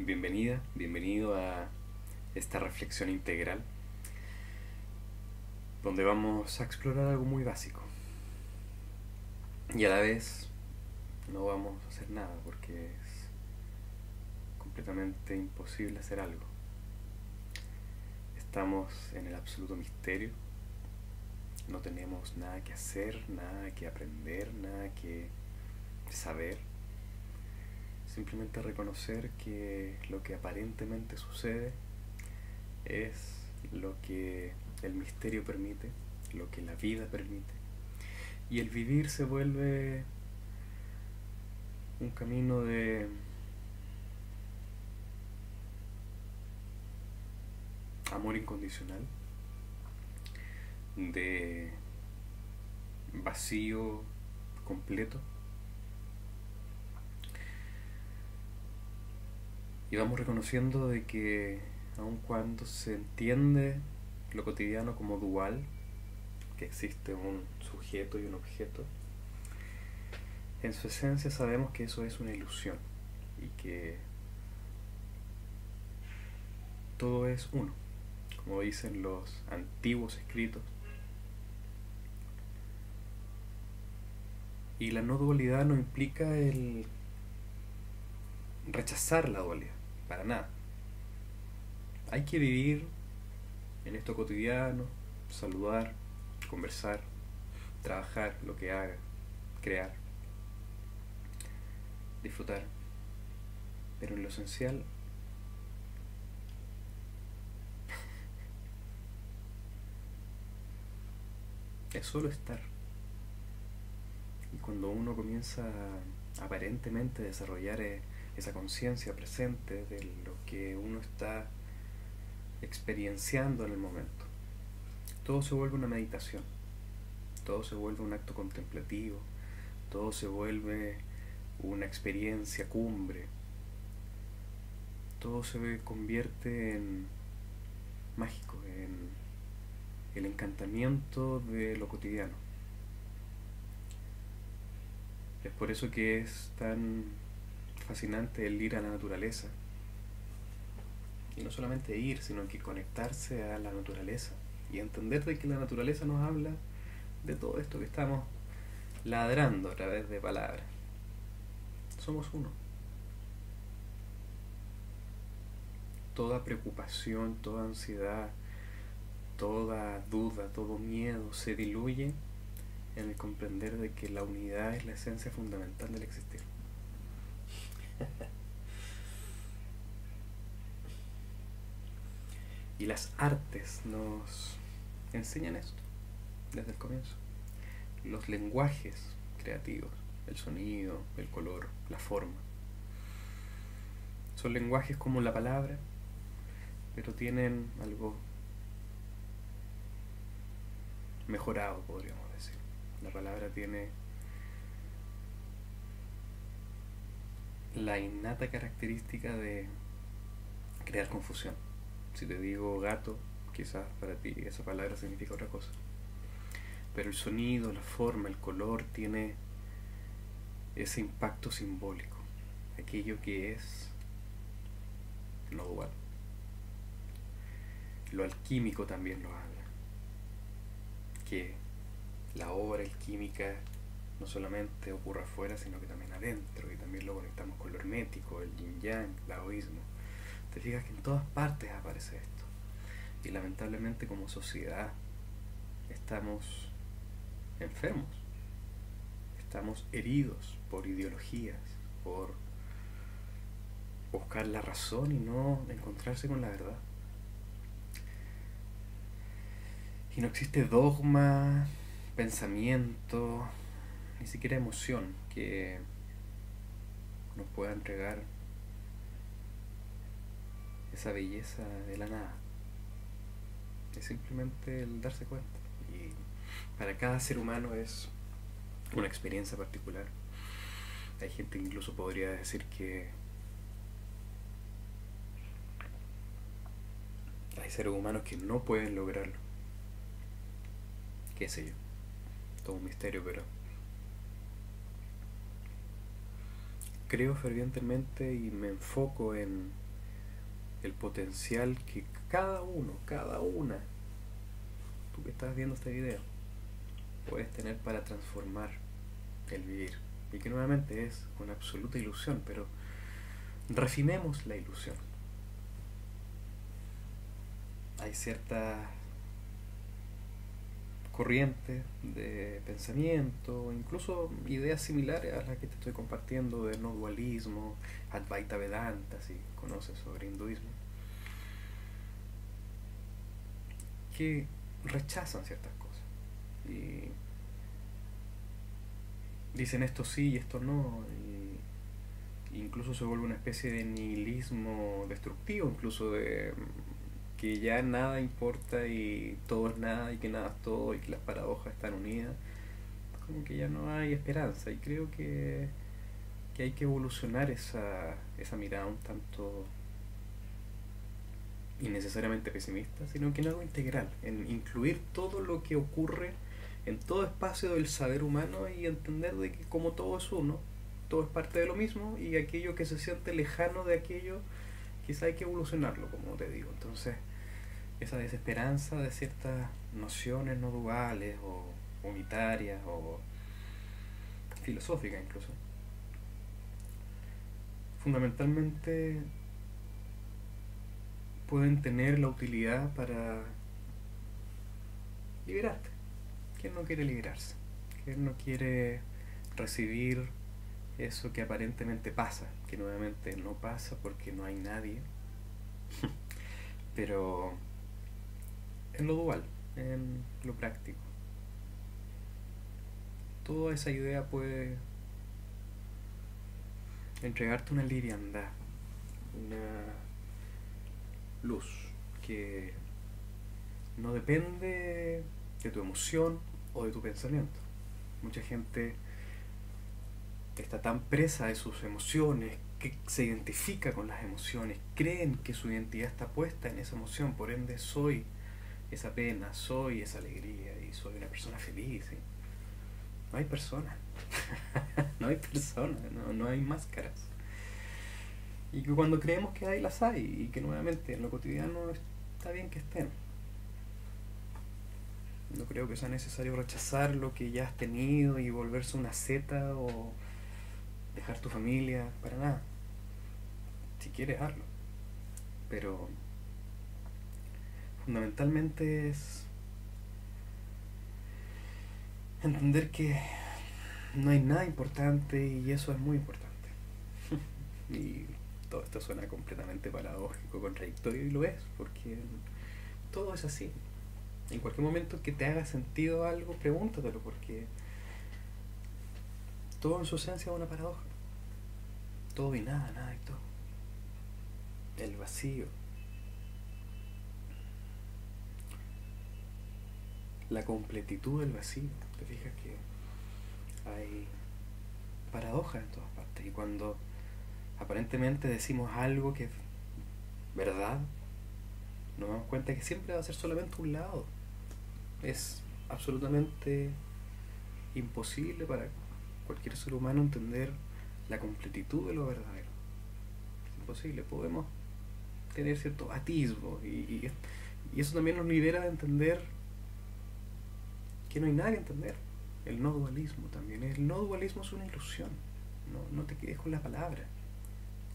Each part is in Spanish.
Bienvenida, bienvenido a esta reflexión integral donde vamos a explorar algo muy básico y a la vez no vamos a hacer nada porque es completamente imposible hacer algo. Estamos en el absoluto misterio, no tenemos nada que hacer, nada que aprender, nada que saber. Simplemente reconocer que lo que aparentemente sucede es lo que el misterio permite, lo que la vida permite. Y el vivir se vuelve un camino de amor incondicional, de vacío completo. Y vamos reconociendo de que aun cuando se entiende lo cotidiano como dual, que existe un sujeto y un objeto, en su esencia sabemos que eso es una ilusión y que todo es uno, como dicen los antiguos escritos. Y la no dualidad no implica el rechazar la dualidad, para nada. Hay que vivir en esto cotidiano, saludar, conversar, trabajar, lo que haga, crear, disfrutar. Pero en lo esencial es solo estar. Y cuando uno comienza a aparentemente desarrollar esa conciencia presente de lo que uno está experienciando en el momento, todo se vuelve una meditación, todo se vuelve un acto contemplativo, todo se vuelve una experiencia cumbre, todo se convierte en mágico, en el encantamiento de lo cotidiano. Es por eso que es tan fascinante el ir a la naturaleza. Y no solamente ir, sino que conectarse a la naturaleza y entender de que la naturaleza nos habla de todo esto que estamos ladrando a través de palabras. Somos uno. Toda preocupación, toda ansiedad, toda duda, todo miedo se diluye en el comprender de que la unidad es la esencia fundamental del existir. Y las artes nos enseñan esto desde el comienzo. Los lenguajes creativos, el sonido, el color, la forma, son lenguajes como la palabra, pero tienen algo mejorado, podríamos decir. La palabra tiene la innata característica de crear confusión. Si te digo gato, quizás para ti esa palabra significa otra cosa. Pero el sonido, la forma, el color tiene ese impacto simbólico, aquello que es no dual. Lo alquímico también lo habla, que la obra alquímica no solamente ocurre afuera, sino que también adentro, y también lo conectamos con lo hermético, el yin yang, el taoísmo. Te fijas que en todas partes aparece esto. Y lamentablemente como sociedad estamos enfermos, estamos heridos por ideologías, por buscar la razón y no encontrarse con la verdad. Y no existe dogma, pensamiento, ni siquiera emoción que nos pueda entregar esa belleza de la nada. Es simplemente el darse cuenta. Y para cada ser humano es una experiencia particular. Hay gente que incluso podría decir que hay seres humanos que no pueden lograrlo. Qué sé yo. Todo un misterio, pero creo fervientemente y me enfoco en el potencial que cada uno, cada una, tú que estás viendo este video, puedes tener para transformar el vivir. Y que nuevamente es una absoluta ilusión, pero refinemos la ilusión. Hay ciertas corrientes de pensamiento, incluso ideas similares a las que te estoy compartiendo de no dualismo, Advaita Vedanta, si conoces sobre hinduismo, que rechazan ciertas cosas y dicen esto sí y esto no, y incluso se vuelve una especie de nihilismo destructivo, incluso de que ya nada importa y todo es nada y que nada es todo y que las paradojas están unidas, como que ya no hay esperanza. Y creo que hay que evolucionar esa mirada un tanto innecesariamente pesimista, sino que en algo integral, en incluir todo lo que ocurre en todo espacio del saber humano y entender de que como todo es uno, todo es parte de lo mismo y aquello que se siente lejano de aquello, quizá hay que evolucionarlo, como te digo. Entonces, esa desesperanza de ciertas nociones no duales o unitarias o filosóficas incluso, fundamentalmente pueden tener la utilidad para liberarte. ¿Quién no quiere liberarse? ¿Quién no quiere recibir eso que aparentemente pasa? Que nuevamente no pasa porque no hay nadie, pero en lo dual, en lo práctico. Toda esa idea puede entregarte una liviandad, una luz que no depende de tu emoción o de tu pensamiento. Mucha gente está tan presa de sus emociones, que se identifica con las emociones, creen que su identidad está puesta en esa emoción, por ende soy esa pena, soy esa alegría y soy una persona feliz. ¿Sí? No hay personas, no hay personas, no hay máscaras. Y que cuando creemos que hay, las hay, y que nuevamente en lo cotidiano está bien que estén. No creo que sea necesario rechazar lo que ya has tenido y volverse una zeta o dejar tu familia, para nada. Si quieres, hazlo. Pero fundamentalmente es entender que no hay nada importante y eso es muy importante. Y todo esto suena completamente paradójico, contradictorio, y lo es, porque todo es así. En cualquier momento que te haga sentido algo, pregúntatelo, porque todo en su esencia es una paradoja. Todo y nada, nada y todo. El vacío. La completitud del vacío. Te fijas que hay paradojas en todas partes. Y cuando aparentemente decimos algo que es verdad, nos damos cuenta que siempre va a ser solamente un lado. Es absolutamente imposible para cualquier ser humano entender la completitud de lo verdadero. Es imposible. Podemos tener cierto atisbo y eso también nos libera de entender que no hay nada que entender. El no dualismo también. El no dualismo es una ilusión. No te quedes con la palabra.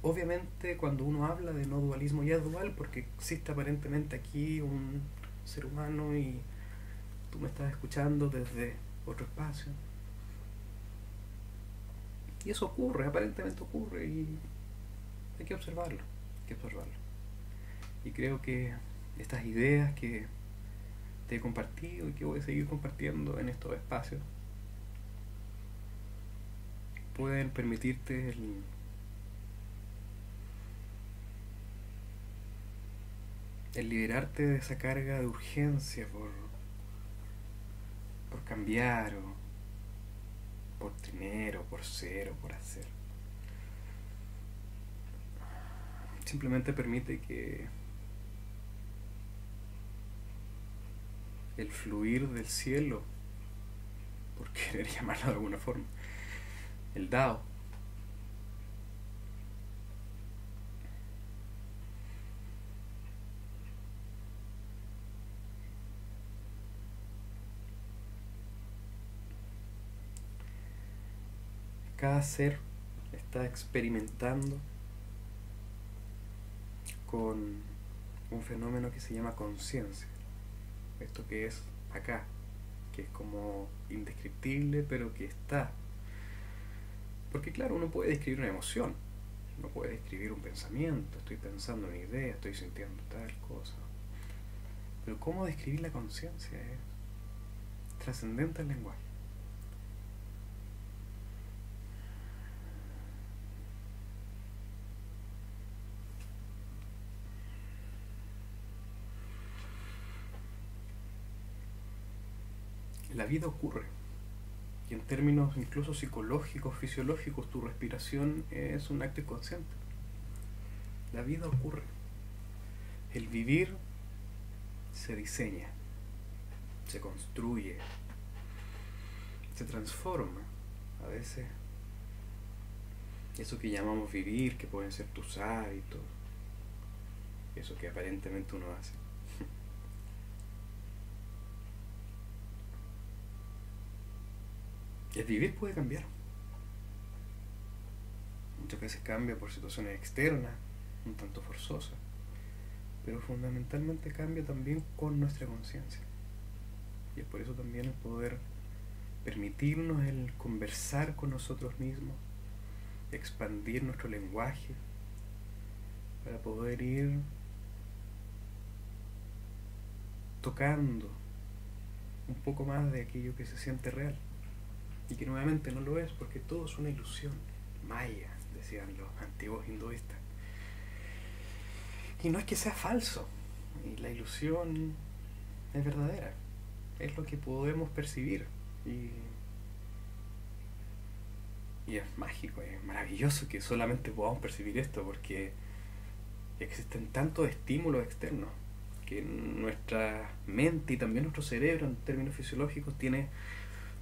Obviamente cuando uno habla de no dualismo ya es dual porque existe aparentemente aquí un ser humano y tú me estás escuchando desde otro espacio. Y eso ocurre, aparentemente ocurre y hay que observarlo, hay que observarlo. Y creo que estas ideas que te he compartido y que voy a seguir compartiendo en estos espacios pueden permitirte el liberarte de esa carga de urgencia por cambiar o por tener o por ser o por hacer. Simplemente permite que el fluir del cielo, por querer llamarlo de alguna forma, el Dao, Cada ser está experimentando con un fenómeno que se llama conciencia. Esto que es acá, que es como indescriptible, pero que está. Porque claro, uno puede describir una emoción, uno puede describir un pensamiento, estoy pensando una idea, estoy sintiendo tal cosa. Pero cómo describir la conciencia es trascendente al lenguaje. La vida ocurre. Y en términos incluso psicológicos, fisiológicos, tu respiración es un acto inconsciente. La vida ocurre. El vivir se diseña, se construye, se transforma. A veces eso que llamamos vivir, que pueden ser tus hábitos, eso que aparentemente uno hace, el vivir puede cambiar. Muchas veces cambia por situaciones externas, un tanto forzosas, pero fundamentalmente cambia también con nuestra conciencia. Y es por eso también el poder permitirnos el conversar con nosotros mismos, expandir nuestro lenguaje, para poder ir tocando un poco más de aquello que se siente real. Y que nuevamente no lo es, porque todo es una ilusión. Maya, decían los antiguos hinduistas. Y no es que sea falso, y la ilusión es verdadera, es lo que podemos percibir. Y es mágico, es maravilloso que solamente podamos percibir esto, porque existen tantos estímulos externos que nuestra mente y también nuestro cerebro, en términos fisiológicos, tiene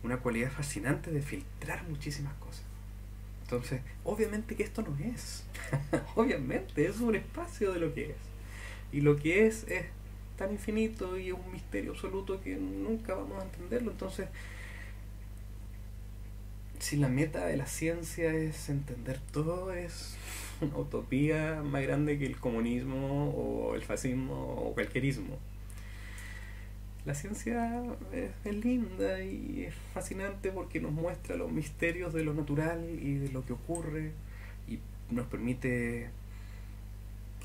una cualidad fascinante de filtrar muchísimas cosas. Entonces, obviamente que esto no es. Obviamente, es un espacio de lo que es. Y lo que es tan infinito y es un misterio absoluto que nunca vamos a entenderlo. Entonces, si la meta de la ciencia es entender todo, es una utopía más grande que el comunismo o el fascismo o cualquier ismo. La ciencia es linda y es fascinante porque nos muestra los misterios de lo natural y de lo que ocurre y nos permite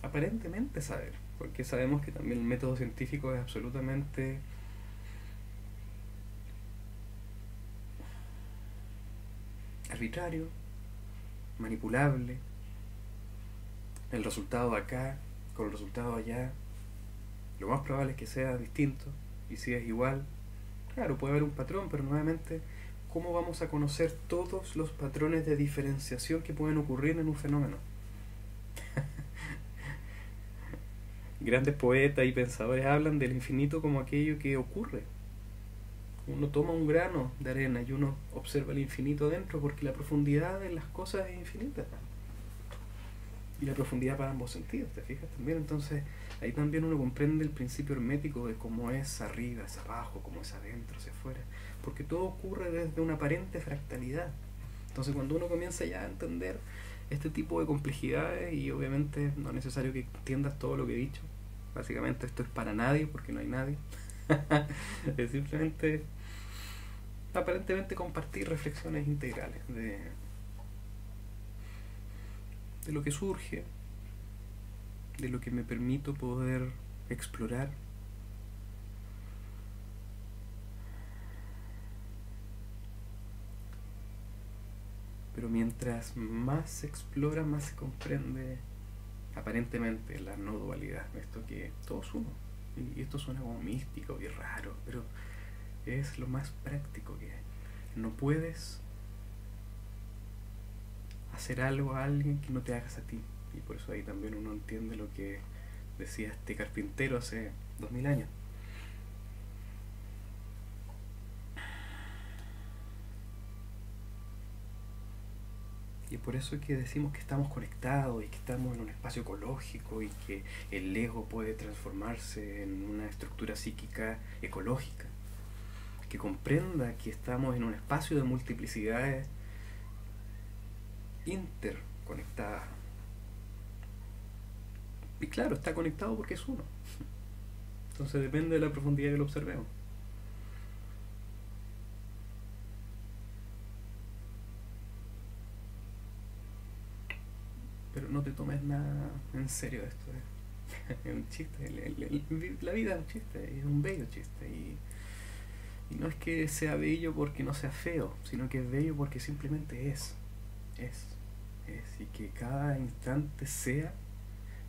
aparentemente saber, porque sabemos que también el método científico es absolutamente arbitrario, manipulable. El resultado de acá con el resultado de allá, lo más probable es que sea distinto. Y si es igual, claro, puede haber un patrón, pero nuevamente, ¿cómo vamos a conocer todos los patrones de diferenciación que pueden ocurrir en un fenómeno? Grandes poetas y pensadores hablan del infinito como aquello que ocurre. Uno toma un grano de arena y uno observa el infinito dentro, porque la profundidad de las cosas es infinita. Y la profundidad para ambos sentidos, ¿te fijas también? Entonces, ahí también uno comprende el principio hermético de cómo es arriba, es abajo, cómo es adentro, hacia afuera. Porque todo ocurre desde una aparente fractalidad. Entonces, cuando uno comienza ya a entender este tipo de complejidades, y obviamente no es necesario que entiendas todo lo que he dicho, básicamente esto es para nadie, porque no hay nadie. Es simplemente, aparentemente, compartir reflexiones integrales de lo que surge, de lo que me permito poder explorar. Pero mientras más se explora, más se comprende aparentemente la no dualidad, esto que todo es uno. Y esto suena como místico y raro, pero es lo más práctico que hay. No puedes hacer algo a alguien que no te hagas a ti. Y por eso ahí también uno entiende lo que decía este carpintero hace 2000 años. Y por eso es que decimos que estamos conectados y que estamos en un espacio ecológico y que el ego puede transformarse en una estructura psíquica ecológica, que comprenda que estamos en un espacio de multiplicidades interconectada. Y claro, está conectado porque es uno. Entonces depende de la profundidad que lo observemos. Pero no te tomes nada en serio esto. Es un chiste. La vida es un chiste, es un bello chiste. Y no es que sea bello porque no sea feo, sino que es bello porque simplemente es. Es. Es. Y que cada instante sea,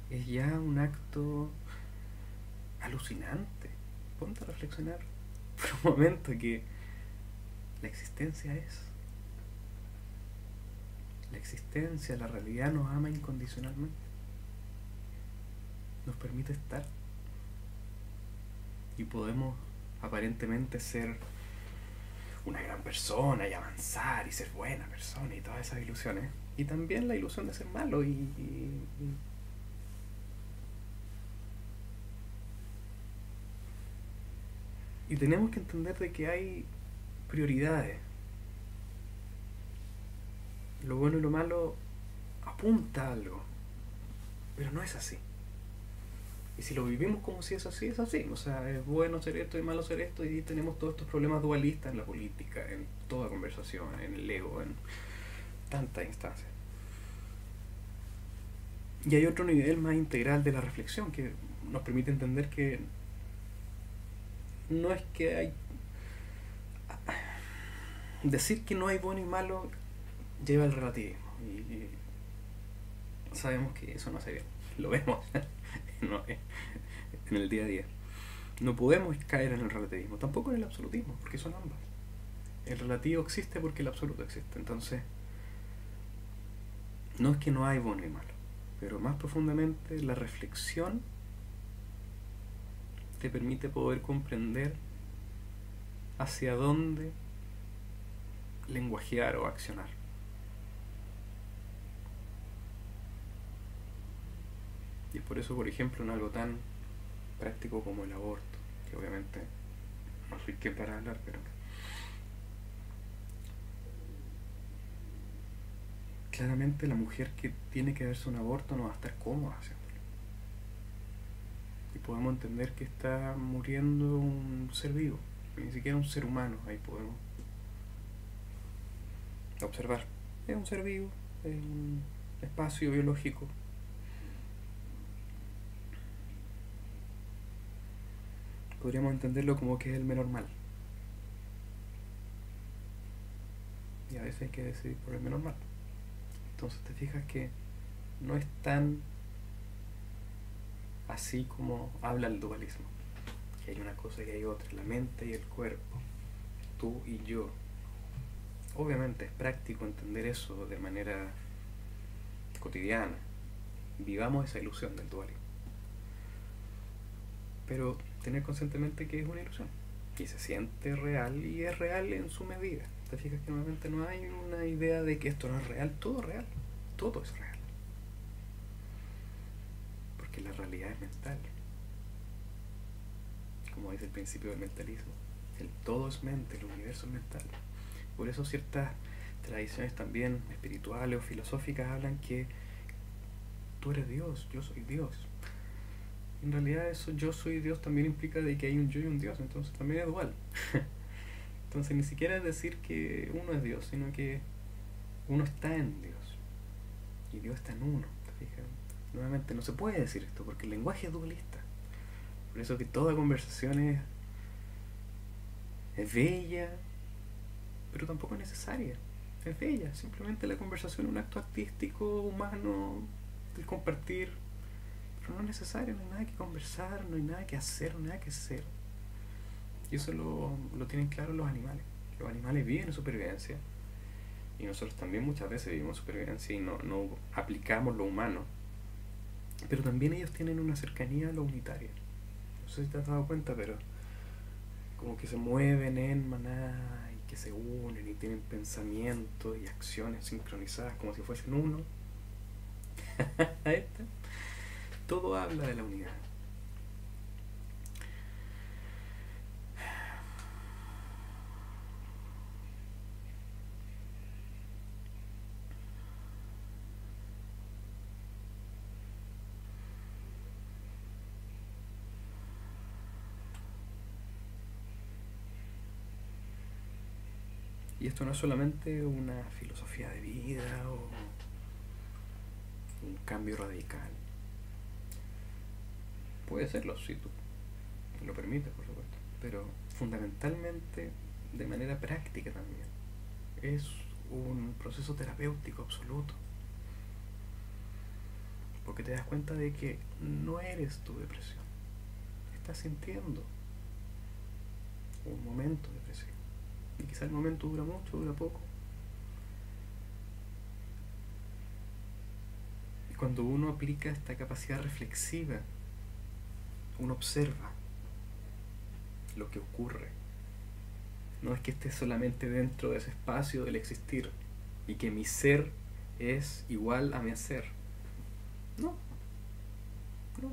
es ya un acto alucinante. Ponte a reflexionar por un momento que la existencia es. La existencia, la realidad nos ama incondicionalmente. Nos permite estar. Y podemos aparentemente ser una gran persona y avanzar y ser buena persona y todas esas ilusiones. Y también la ilusión de ser malo y tenemos que entender de que hay prioridades. Lo bueno y lo malo apunta a algo, pero no es así. Y si lo vivimos como si es así, es así. O sea, es bueno ser esto y malo ser esto, y tenemos todos estos problemas dualistas en la política, en toda conversación, en el ego, en tantas instancias. Y hay otro nivel más integral de la reflexión que nos permite entender que no es que hay... Decir que no hay bueno y malo lleva al relativismo. Y sabemos que eso no se ve. Lo vemos no, en el día a día. No podemos caer en el relativismo, tampoco en el absolutismo, porque son ambas. El relativo existe porque el absoluto existe. Entonces, no es que no hay bueno y malo, pero más profundamente la reflexión te permite poder comprender hacia dónde lenguajear o accionar. Y es por eso, por ejemplo, en algo tan práctico como el aborto, que obviamente no soy quien para hablar, pero claramente la mujer que tiene que darse un aborto no va a estar cómoda haciéndolo. Y podemos entender que está muriendo un ser vivo, ni siquiera un ser humano, ahí podemos observar. Es un ser vivo, es un espacio biológico. Podríamos entenderlo como que es el menor mal. Y a veces hay que decidir por el menor mal. Entonces te fijas que no es tan así como habla el dualismo. Que hay una cosa y hay otra, la mente y el cuerpo, tú y yo. Obviamente es práctico entender eso de manera cotidiana. Vivamos esa ilusión del dualismo. Pero tener conscientemente que es una ilusión. Y se siente real y es real en su medida. Te fijas que normalmente no hay una idea de que esto no es real. Todo es real. Todo es real. Porque la realidad es mental. Como dice el principio del mentalismo. El todo es mente, el universo es mental. Por eso ciertas tradiciones también espirituales o filosóficas hablan que tú eres Dios, yo soy Dios. En realidad eso yo soy Dios también implica de que hay un yo y un Dios, entonces también es dual. Entonces ni siquiera es decir que uno es Dios, sino que uno está en Dios y Dios está en uno. ¿Te fijas? Nuevamente no se puede decir esto porque el lenguaje es dualista. Por eso que toda conversación es bella, pero tampoco es necesaria. Es bella, simplemente la conversación es un acto artístico, humano, de compartir, pero no es necesario, no hay nada que conversar, no hay nada que hacer, no hay nada que ser. Y eso lo tienen claro los animales. Los animales viven en supervivencia y nosotros también muchas veces vivimos en supervivencia y no aplicamos lo humano, pero también ellos tienen una cercanía a lo unitario. No sé si te has dado cuenta, pero como que se mueven en manada y que se unen y tienen pensamientos y acciones sincronizadas como si fuesen uno. Todo habla de la unidad. Y esto no es solamente una filosofía de vida o un cambio radical. Puede serlo, si tú lo permites, por supuesto. Pero fundamentalmente, de manera práctica también, es un proceso terapéutico absoluto. Porque te das cuenta de que no eres tu depresión. Estás sintiendo un momento depresivo. Y quizá el momento dura mucho, dura poco. Y cuando uno aplica esta capacidad reflexiva, uno observa lo que ocurre. No es que esté solamente dentro de ese espacio del existir y que mi ser es igual a mi hacer. No, no.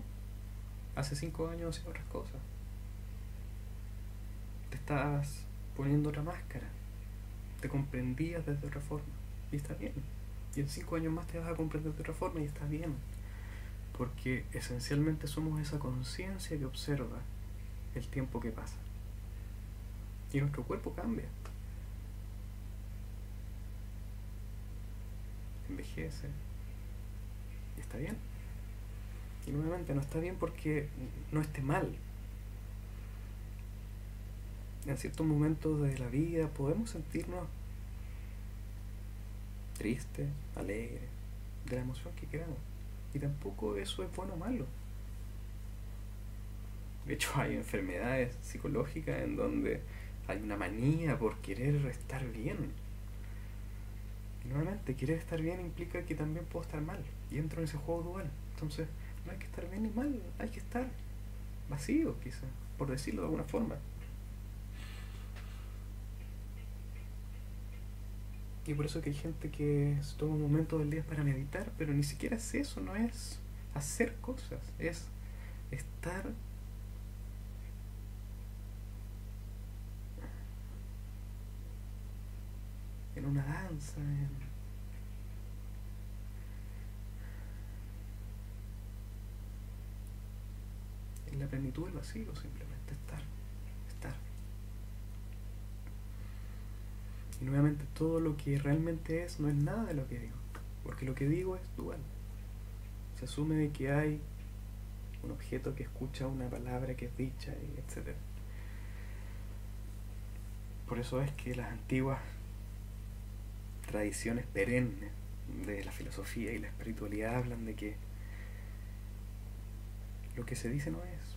Hace 5 años hacía otras cosas. Te estabas poniendo otra máscara. Te comprendías desde otra forma. Y está bien. Y en 5 años más te vas a comprender de otra forma y está bien. Porque esencialmente somos esa conciencia que observa el tiempo que pasa. Y nuestro cuerpo cambia. Envejece. Y está bien. Y nuevamente no está bien porque no esté mal. En ciertos momentos de la vida podemos sentirnos tristes, alegres, de la emoción que queramos. Y tampoco eso es bueno o malo. De hecho, hay enfermedades psicológicas en donde hay una manía por querer estar bien. Y nuevamente, querer estar bien implica que también puedo estar mal. Y entro en ese juego dual. Entonces, no hay que estar bien ni mal, hay que estar vacío, quizá, por decirlo de alguna forma. Y por eso que hay gente que se toma un momento del día para meditar, pero ni siquiera es eso, no es hacer cosas, es estar en una danza, en la plenitud del vacío, simplemente estar. Y nuevamente todo lo que realmente es no es nada de lo que digo, porque lo que digo es dual. Se asume de que hay un objeto que escucha una palabra que es dicha, y etc. Por eso es que las antiguas tradiciones perennes de la filosofía y la espiritualidad hablan de que lo que se dice no es.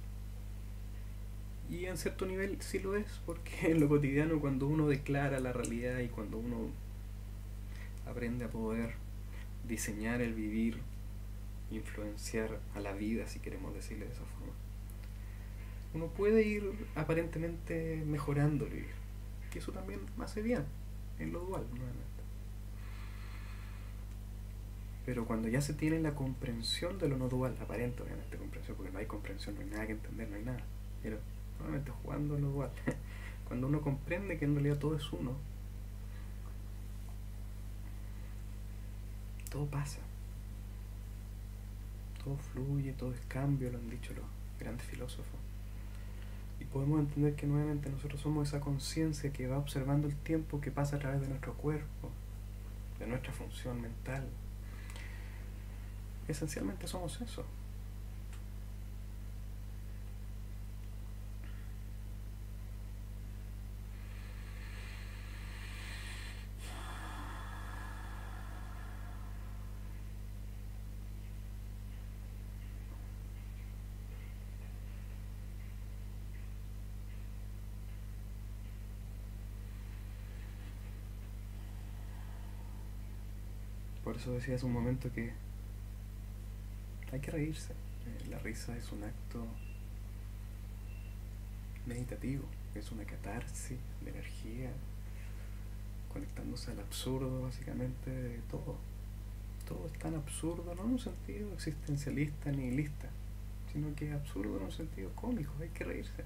Y en cierto nivel sí lo es, porque en lo cotidiano cuando uno declara la realidad y cuando uno aprende a poder diseñar el vivir, influenciar a la vida, si queremos decirle de esa forma, uno puede ir aparentemente mejorando el vivir. Que eso también hace bien, en lo dual, nuevamente. Pero cuando ya se tiene la comprensión de lo no dual, aparente obviamente comprensión, porque no hay comprensión, no hay nada que entender, no hay nada. Pero nuevamente jugando en lo dual. Cuando uno comprende que en realidad todo es uno, todo pasa. Todo fluye, todo es cambio, lo han dicho los grandes filósofos. Y podemos entender que nuevamente nosotros somos esa conciencia que va observando el tiempo que pasa a través de nuestro cuerpo, de nuestra función mental. Esencialmente somos eso. Por eso decía hace un momento que hay que reírse. La risa es un acto meditativo, es una catarsis de energía, conectándose al absurdo básicamente de todo. Todo es tan absurdo, no en un sentido existencialista ni nihilista, sino que es absurdo en un sentido cómico, hay que reírse.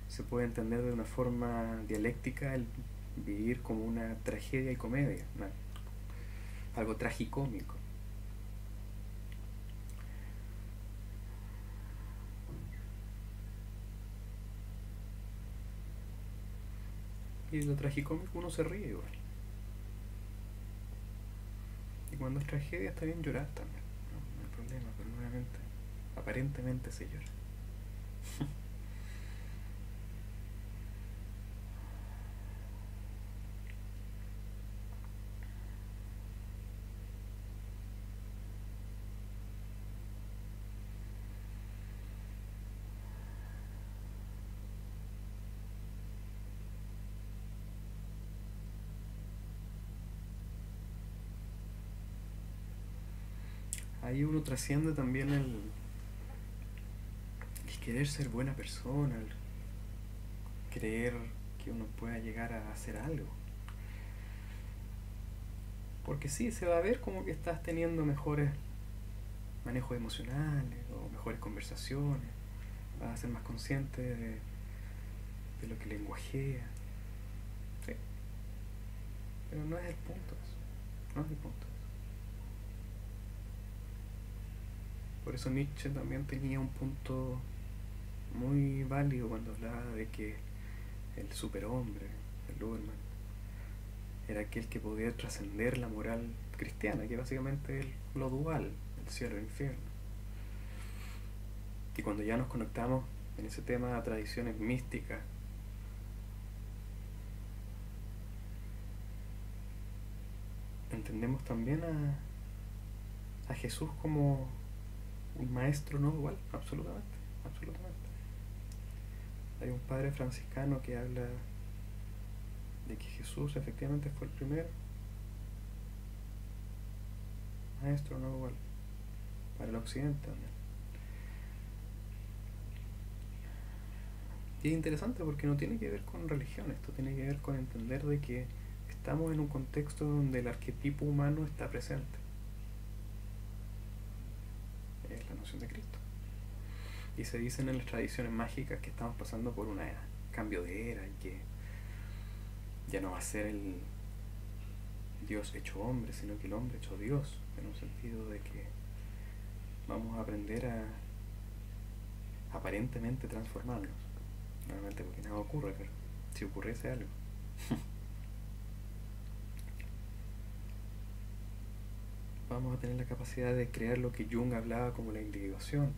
Se puede entender de una forma dialéctica el vivir como una tragedia y comedia, algo tragicómico. Y en lo tragicómico uno se ríe igual. Y cuando es tragedia está bien llorar también. No hay problema, pero nuevamente, aparentemente se llora. Ahí uno trasciende también el querer ser buena persona, el creer que uno pueda llegar a hacer algo. Porque sí, se va a ver como que estás teniendo mejores manejos emocionales o mejores conversaciones, vas a ser más consciente de lo que lenguajea. Sí, pero no es el punto eso, no es el punto. Por eso Nietzsche también tenía un punto muy válido cuando hablaba de que el superhombre, el Überman, era aquel que podía trascender la moral cristiana, que básicamente es lo dual, el cielo y el infierno. Y cuando ya nos conectamos en ese tema a tradiciones místicas, entendemos también a Jesús como un maestro no dual, absolutamente, absolutamente. Hay un padre franciscano que habla de que Jesús efectivamente fue el primer maestro no dual para el occidente también. Y es interesante porque no tiene que ver con religión, esto tiene que ver con entender de que estamos en un contexto donde el arquetipo humano está presente. Es la noción de Cristo. Y se dicen en las tradiciones mágicas que estamos pasando por un cambio de era y que ya no va a ser el Dios hecho hombre, sino que el hombre hecho Dios, en un sentido de que vamos a aprender a aparentemente transformarnos. Normalmente porque nada ocurre, pero si ocurriese algo. Vamos a tener la capacidad de crear lo que Jung hablaba como la individuación.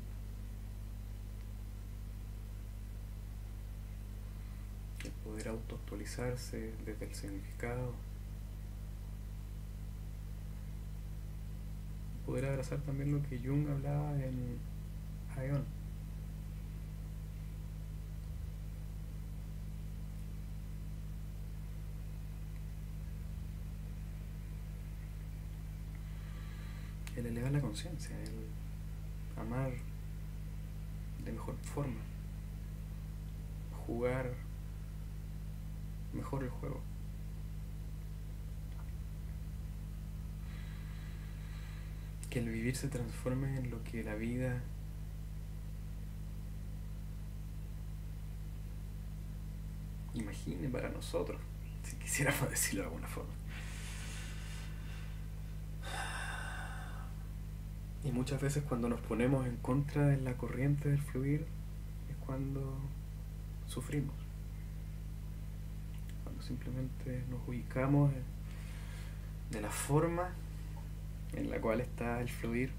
El poder autoactualizarse desde el significado. Poder abrazar también lo que Jung hablaba en Aion. El elevar la conciencia, el amar de mejor forma, jugar mejor el juego. Que el vivir se transforme en lo que la vida imagine para nosotros, si quisiéramos decirlo de alguna forma. Y muchas veces cuando nos ponemos en contra de la corriente del fluir es cuando sufrimos. Cuando simplemente nos ubicamos de la forma en la cual está el fluir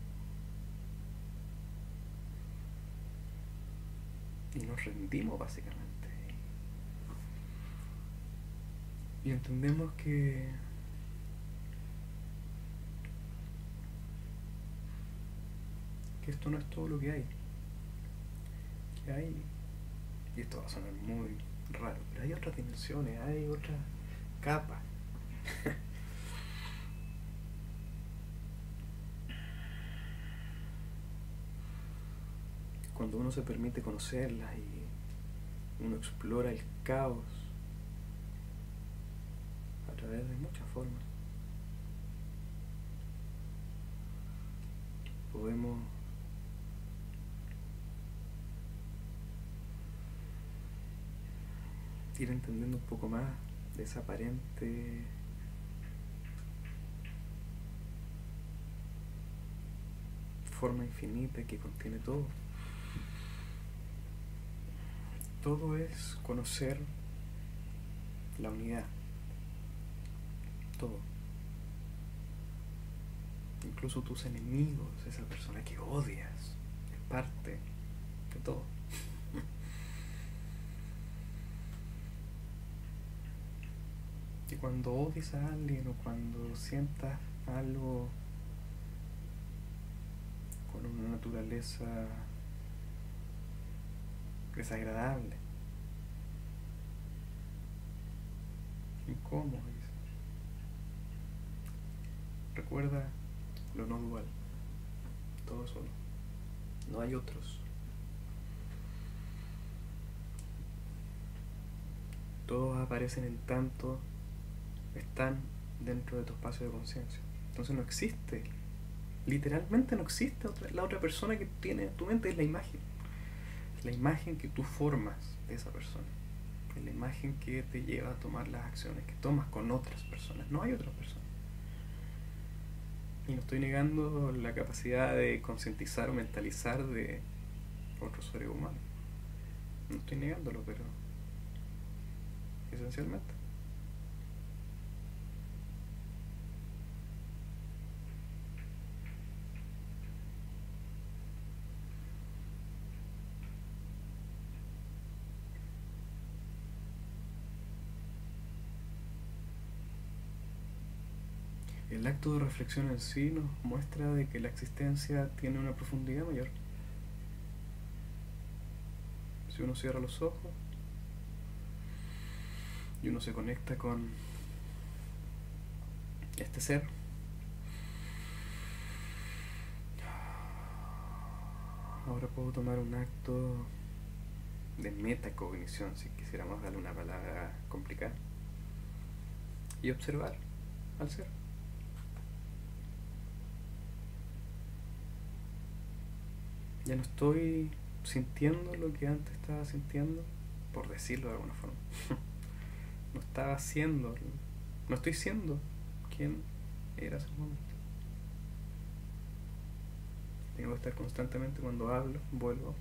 y nos rendimos básicamente. Y entendemos que esto no es todo lo que hay. Que hay, y esto va a sonar muy raro, pero hay otras dimensiones, hay otras capas. Cuando uno se permite conocerlas y uno explora el caos a través de muchas formas, podemos ir entendiendo un poco más de esa aparente forma infinita que contiene todo. Todo es conocer la unidad, todo. Incluso tus enemigos, esa persona que odias, es parte de todo. Y cuando odies a alguien o cuando sientas algo con una naturaleza desagradable, incómodo, recuerda lo no dual, todo solo, no hay otros. Todos aparecen en tanto están dentro de tu espacio de conciencia. Entonces no existe, literalmente no existe la otra persona que tiene en tu mente, es la imagen. Es la imagen que tú formas de esa persona. Es la imagen que te lleva a tomar las acciones que tomas con otras personas. No hay otras personas. Y no estoy negando la capacidad de concientizar o mentalizar de otros seres humanos. No estoy negándolo, pero esencialmente. El acto de reflexión en sí nos muestra de que la existencia tiene una profundidad mayor. Si uno cierra los ojos y uno se conecta con este ser, ahora puedo tomar un acto de metacognición, si quisiéramos darle una palabra complicada, y observar al ser. Ya no estoy sintiendo lo que antes estaba sintiendo, por decirlo de alguna forma. No estaba siendo, no estoy siendo quien era hace un momento. Tengo que estar constantemente cuando hablo, vuelvo.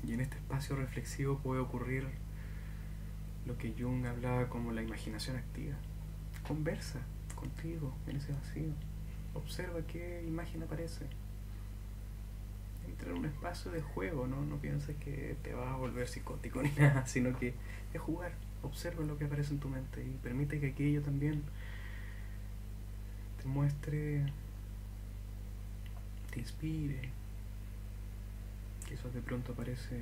Y en este espacio reflexivo puede ocurrir lo que Jung hablaba como la imaginación activa. Conversa contigo en ese vacío. Observa qué imagen aparece. Entra en un espacio de juego, ¿no? No pienses que te vas a volver psicótico ni nada, sino que es jugar. Observa lo que aparece en tu mente y permite que aquello también te muestre, te inspire. Quizás de pronto aparece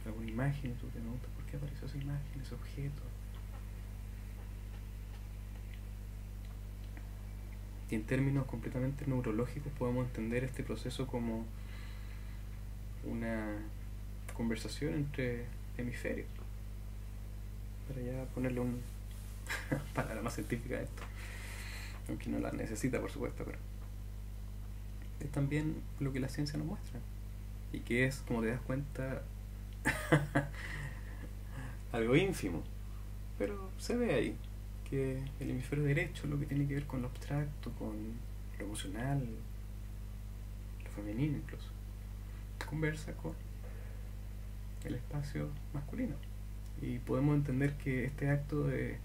alguna imagen y tú te preguntas por qué apareció esa imagen, ese objeto. Y en términos completamente neurológicos podemos entender este proceso como una conversación entre hemisferios. Para ya ponerle una palabra más científica a esto, aunque no la necesita, por supuesto, pero es también lo que la ciencia nos muestra. Y que es, como te das cuenta, algo ínfimo, pero se ve ahí que el hemisferio derecho, lo que tiene que ver con lo abstracto, con lo emocional, lo femenino incluso, conversa con el espacio masculino. Y podemos entender que este acto de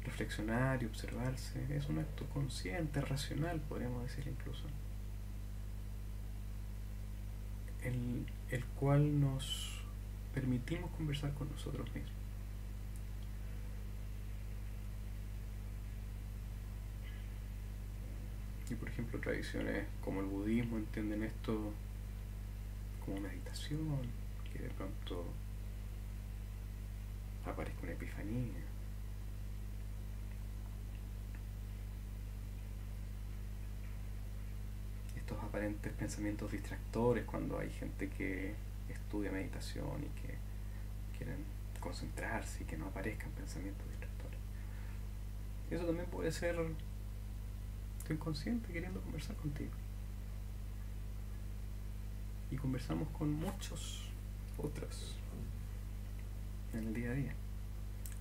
reflexionar y observarse es un acto consciente, racional, podríamos decir incluso, el cual nos permitimos conversar con nosotros mismos. Y por ejemplo tradiciones como el budismo entienden esto como meditación, que de pronto aparezca una epifanía. Estos aparentes pensamientos distractores cuando hay gente que estudia meditación y que quieren concentrarse y que no aparezcan pensamientos distractores. Eso también puede ser tu inconsciente queriendo conversar contigo. Y conversamos con muchos otros en el día a día.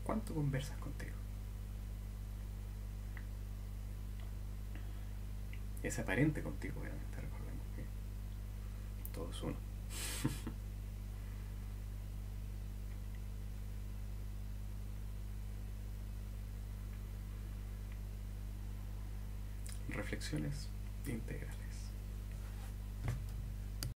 ¿Cuánto conversas contigo? es aparente contigo, obviamente, recordemos que todo es uno. Reflexiones integrales.